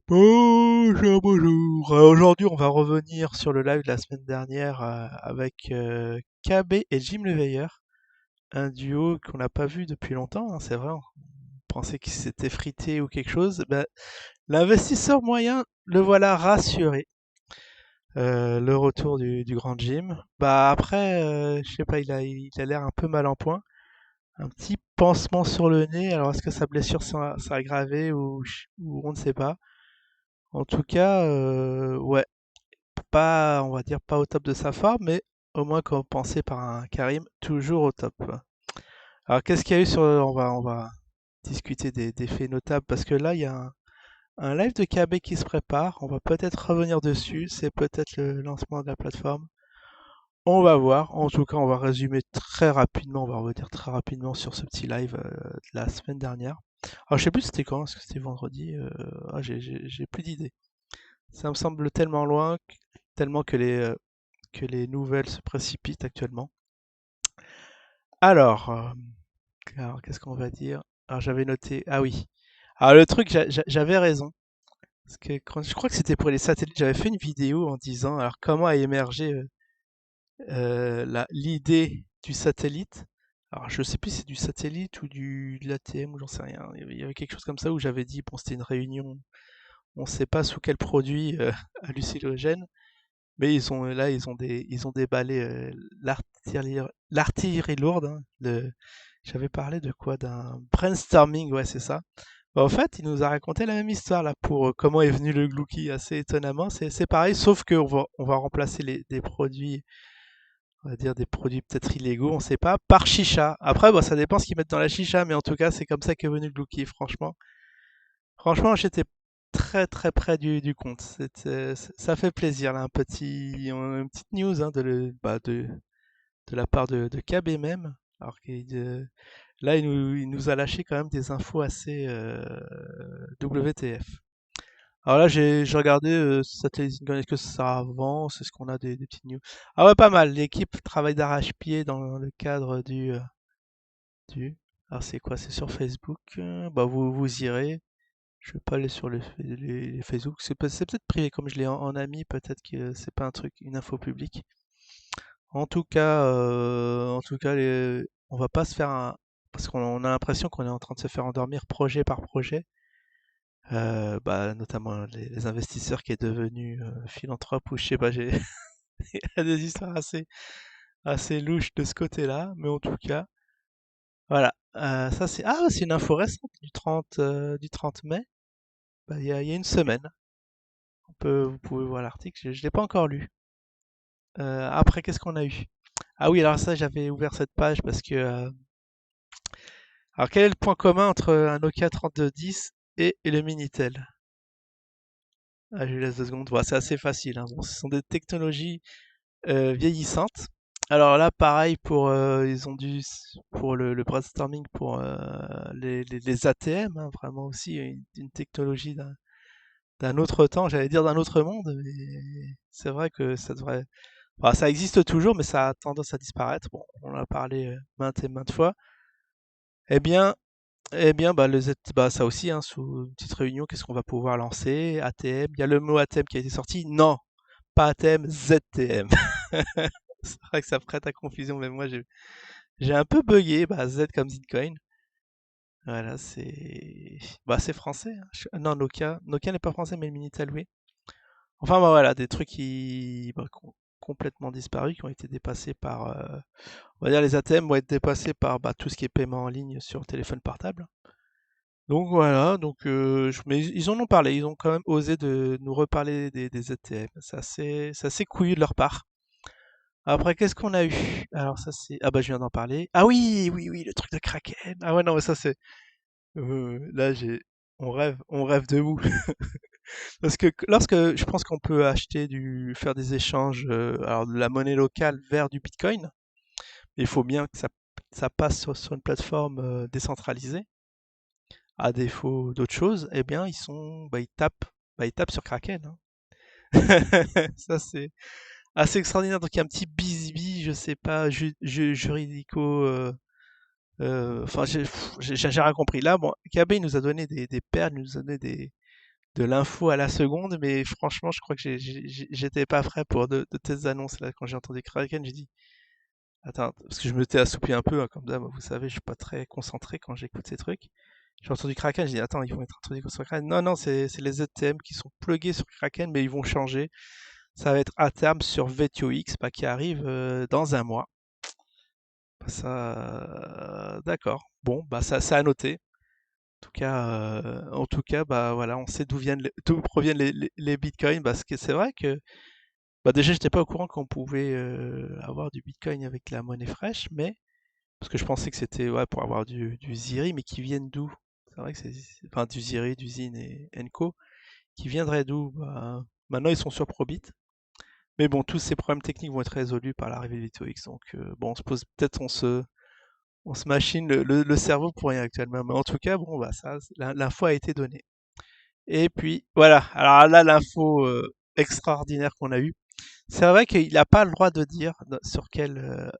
Bonjour, bonjour. Aujourd'hui, on va revenir sur le live de la semaine dernière avec KB et Jim Leveilleur, un duo qu'on n'a pas vu depuis longtemps, hein, c'est vrai. On pensait qu'il s'était frité ou quelque chose. Ben, l'investisseur moyen, le voilà rassuré. Le retour du grand Jim. Bah après, je sais pas, il a l'air un peu mal en point. Un petit pansement sur le nez. Alors est-ce que sa blessure s'est aggravée ou on ne sait pas. En tout cas, ouais, pas, on va dire, pas au top de sa forme, mais au moins compensé par un Karim toujours au top. Alors, qu'est-ce qu'il y a eu sur. On va discuter des faits notables parce que là, il y a un live de KB qui se prépare. On va peut-être revenir dessus. C'est peut-être le lancement de la plateforme. On va voir. En tout cas, on va résumer très rapidement. On va revenir très rapidement sur ce petit live de la semaine dernière. Alors, je sais plus c'était quand. Est-ce que c'était vendredi? Ah, j'ai plus d'idée. Ça me semble tellement loin, tellement que les nouvelles se précipitent actuellement. Alors, qu'est-ce qu'on va dire? Alors, j'avais noté. Ah oui. Alors, le truc, j'avais raison. Parce que je crois que c'était pour les satellites. J'avais fait une vidéo en disant alors comment a émergé l'idée du satellite. Alors, je sais plus si c'est du satellite ou de l'ATM ou j'en sais rien. Il y avait quelque chose comme ça où j'avais dit bon, c'était une réunion. On ne sait pas sous quel produit hallucinogène. Mais ils ont déballé l'artillerie lourde, hein, j'avais parlé de quoi? D'un brainstorming, ouais, c'est ça. Bah, en fait, il nous a raconté la même histoire là pour comment est venu le Glouki, assez étonnamment. C'est pareil, sauf qu'on va remplacer des produits, on va dire des produits peut-être illégaux, on sait pas, par chicha. Après, bah, ça dépend ce qu'ils mettent dans la chicha, mais en tout cas, c'est comme ça qu'est venu le Glouki, franchement. Franchement, j'étais très très près du compte. Ça fait plaisir là, une petite news hein, de la part de KB même. Alors là, il nous a lâché quand même des infos assez WTF. Alors là, j'ai regardé Satellite Synchrone, est-ce que ça avance? Est-ce qu'on a des petites news? Ah ouais, pas mal. L'équipe travaille d'arrache-pied dans le cadre du... Alors c'est quoi? C'est sur Facebook. Bah vous irez. Je vais pas aller sur les Facebook. C'est peut-être privé, comme je l'ai en ami, peut-être que c'est pas un truc, une info publique. En tout cas, on va pas se faire un, parce qu'on a l'impression qu'on est en train de se faire endormir projet par projet. Bah, notamment les investisseurs qui est devenu philanthrope ou je sais pas, il y a des histoires assez louches de ce côté-là, mais en tout cas, voilà. Ça c'est une info récente du 30 mai. Bah, il y a une semaine. Vous pouvez voir l'article, je ne l'ai pas encore lu. Après, qu'est-ce qu'on a eu? Ah oui, alors ça, j'avais ouvert cette page parce que... alors, quel est le point commun entre un Nokia 3210 et le Minitel? Ah, je lui laisse 2 secondes. Voilà, c'est assez facile, hein. Bon, ce sont des technologies vieillissantes. Alors là, pareil, ils ont pour le brainstorming, pour les ATM, hein, vraiment aussi une technologie d'un autre temps, j'allais dire d'un autre monde, mais c'est vrai que ça devrait. Enfin, ça existe toujours, mais ça a tendance à disparaître. Bon, on en a parlé maintes et maintes fois. Eh bien, bah, bah, ça aussi, hein, sous une petite réunion, qu'est-ce qu'on va pouvoir lancer? ATM. Il y a le mot ATM qui a été sorti. Non, pas ATM, ZTM. C'est vrai que ça prête à confusion, mais moi j'ai un peu bugué. Bah, Z comme Bitcoin. Voilà, c'est français, hein. Non, Nokia n'est pas français, mais le Minitel, oui. Enfin, bah, voilà, des trucs qui ont complètement disparu, qui ont été dépassés par, on va dire les ATM vont être dépassés par bah, tout ce qui est paiement en ligne sur le téléphone portable. Donc voilà, mais ils en ont parlé, ils ont quand même osé de nous reparler des ATM. C'est assez couillu de leur part. Après, qu'est-ce qu'on a eu? Alors ça c'est... Ah bah je viens d'en parler. Ah oui, oui, oui, le truc de Kraken. Ah ouais, non, mais ça c'est... là, on rêve debout. Parce que lorsque je pense qu'on peut faire des échanges, alors de la monnaie locale vers du Bitcoin, il faut bien que ça passe sur une plateforme décentralisée, à défaut d'autre chose, eh bien ils tapent sur Kraken, hein. Ça c'est assez extraordinaire. Donc il y a un petit bisbis, je sais pas, juridico, enfin j'ai rien compris. Là, bon, KB il nous a donné des perles, il nous a donné de l'info à la seconde, mais franchement, je crois que j'étais pas prêt pour de telles annonces là. Quand j'ai entendu Kraken, j'ai dit, attends, parce que je m'étais assoupi un peu, hein, comme d'hab, vous savez, je suis pas très concentré quand j'écoute ces trucs. J'ai entendu Kraken, j'ai dit, attends, ils vont être introduits sur Kraken. Non, non, c'est les ZTM qui sont pluggés sur Kraken, mais ils vont changer. Ça va être à terme sur VTO X, bah, qui arrive dans un mois. Bah, ça, d'accord. Bon, bah ça a noté. En tout cas, bah voilà, on sait d'où proviennent les bitcoins, parce que c'est vrai que bah déjà j'étais pas au courant qu'on pouvait avoir du bitcoin avec la monnaie fraîche, mais parce que je pensais que c'était ouais, pour avoir du Ziri, mais qui viennent d'où? C'est vrai que enfin du Ziri, du Zin et Co. Qui viendraient d'où? Bah, maintenant ils sont sur Probit. Mais bon, tous ces problèmes techniques vont être résolus par l'arrivée de VitoX. Donc bon, on se pose peut-être on se machine le cerveau pour rien actuellement. Mais en tout cas, bon bah ça, l'info a été donnée. Et puis voilà, alors là l'info extraordinaire qu'on a eue. C'est vrai qu'il n'a pas le droit de dire sur quelle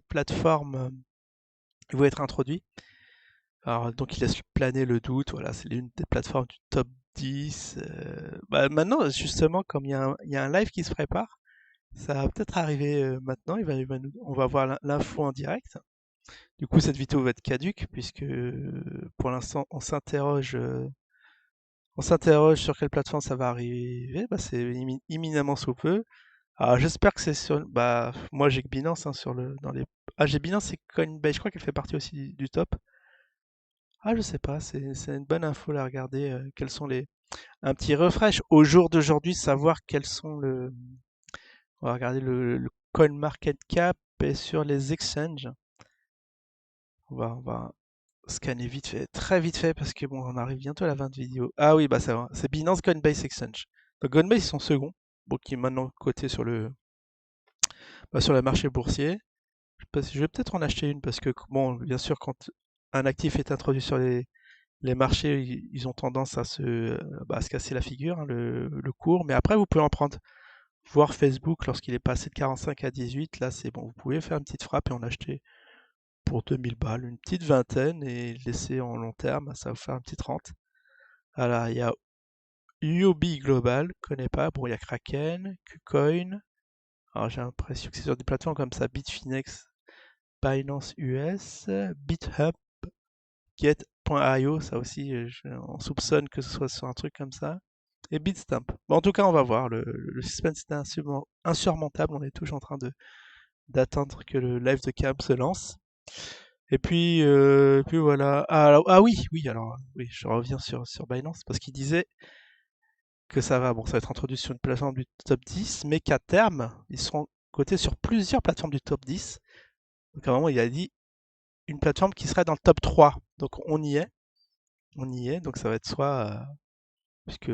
plateforme il va être introduit. Alors, donc il laisse planer le doute, voilà, c'est l'une des plateformes du top 10. Bah, maintenant, justement, comme il y a un live qui se prépare, ça va peut-être arriver maintenant, on va voir l'info en direct. Du coup, cette vidéo va être caduque, puisque pour l'instant, on s'interroge sur quelle plateforme ça va arriver. Bah, c'est imminemment sous peu. Alors j'espère que c'est sur. Bah moi j'ai que Binance hein, dans les. Ah j'ai Binance et Coinbase. Je crois qu'elle fait partie aussi du top. Ah je sais pas. C'est une bonne info là. Regarder quels sont les. Un petit refresh au jour d'aujourd'hui, savoir quels sont le. On va regarder le CoinMarketCap et sur les exchanges. On va scanner vite fait, très vite fait parce que bon on arrive bientôt à la fin de vidéo. Ah oui bah ça va. C'est Binance Coinbase Exchange. Donc Coinbase ils sont second. Bon qui est maintenant coté sur le marché boursier. Je vais peut-être en acheter une parce que, bon, bien sûr, quand un actif est introduit sur les marchés, ils ont tendance à se casser la figure, hein, le cours. Mais après, vous pouvez en prendre. Voir Facebook, lorsqu'il est passé de 45 à 18, là, c'est bon. Vous pouvez faire une petite frappe et en acheter pour 2000 balles, une petite vingtaine et laisser en long terme. Ça va vous faire une petite rente. Voilà, il y a UOB Global, je connais pas. Bon, il y a Kraken, KuCoin. Alors, j'ai l'impression que c'est sur des plateformes comme ça, Bitfinex, Binance US, BitHub, Get.io, ça aussi, on soupçonne que ce soit sur un truc comme ça. Et Bitstamp. Bon, en tout cas, on va voir. Le suspense est insurmontable. On est toujours en train d'attendre que le live de Cam se lance. Et puis voilà. Oui, je reviens sur Binance parce qu'il disait que ça va être introduit sur une plateforme du top 10, mais qu'à terme, ils seront cotés sur plusieurs plateformes du top 10. Donc à un moment, il a dit une plateforme qui serait dans le top 3. Donc on y est. Donc ça va être soit, puisque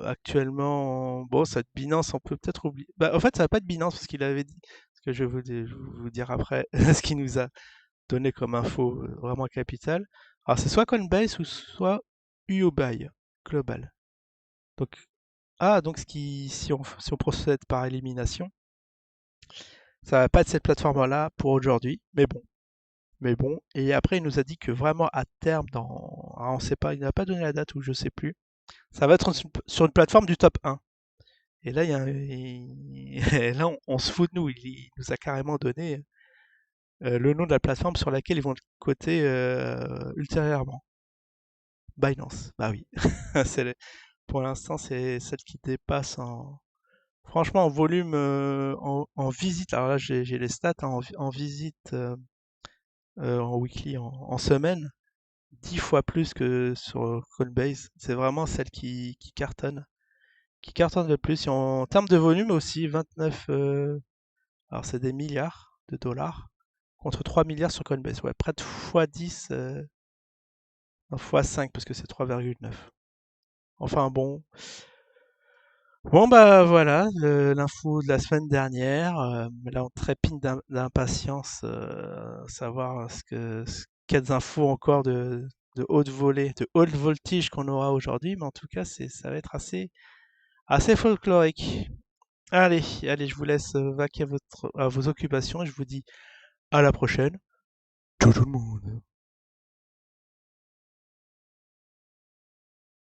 actuellement, bon, ça va être Binance, on peut peut-être oublier. Bah, en fait, ça va pas être Binance parce qu'il avait dit, ce que je vais vous dire après, ce qu'il nous a donné comme info vraiment capital. Alors c'est soit Coinbase ou soit UOBI Global. Donc, donc si on procède par élimination, ça va pas être cette plateforme-là pour aujourd'hui, mais bon. Mais bon, et après, il nous a dit que vraiment à terme, on sait pas, il n'a pas donné la date ou je sais plus, ça va être sur une plateforme du top 1. Et là, et là on se fout de nous, il nous a carrément donné le nom de la plateforme sur laquelle ils vont le coter ultérieurement. Binance, bah oui. Pour l'instant, c'est celle qui dépasse franchement, en volume, en visite. Alors là, j'ai les stats hein, en visite, en weekly, en semaine. 10 fois plus que sur Coinbase. C'est vraiment celle qui cartonne le plus. Et en termes de volume aussi, 29, alors c'est des milliards de dollars contre 3 milliards sur Coinbase. Ouais, près de x10, non, x5 parce que c'est 3,9. Enfin bon. Bon bah voilà, l'info de la semaine dernière. Là on trépigne d'impatience, savoir quelles infos encore de haute volée, de haute voltige qu'on aura aujourd'hui. Mais en tout cas, ça va être assez folklorique. Allez, je vous laisse vaquer à vos occupations et je vous dis à la prochaine. Ciao tout le monde.